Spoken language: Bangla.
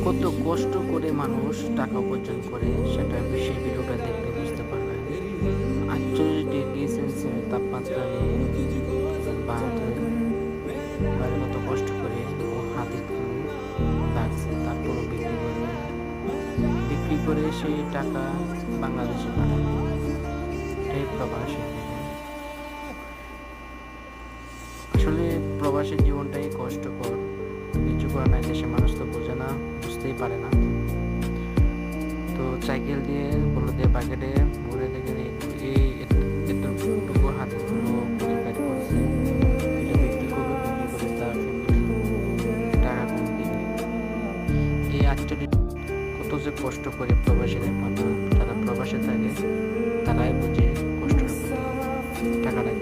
কত কষ্ট করে মানুষ টাকা উপার্জন করে সেটা সেই ভিডিওটা দেখলে বুঝতে পারবেন। 48 ডিগ্রি সেলসিয়াস তাপমাত্রা নিয়ে বাহাতে বাইরে কত কষ্ট করে ও হাতে লাগছে, তারপরও বিক্রি করে সেই টাকা বাংলাদেশে পাঠাবে। এই প্রবাসী আসলে প্রবাসী জীবনটাই কষ্টকর। কিছু করার নাই, দেশের মানুষ তো বোঝে না, বুঝতেই পারে না। তো সাইকেল দিয়ে বললো দিয়ে প্যাকেটে ঘুরে দেখে এই এতটুকু হাতগুলো পরিষ্কার করছে, এটা বিক্রি করবে, বিক্রি করে তার টাকা কম দিবে। এই 48 কত যে কষ্ট করে প্রবাসীরা পাতা, যারা প্রবাসে থাকে তারাই বুঝে কষ্ট টাকাটা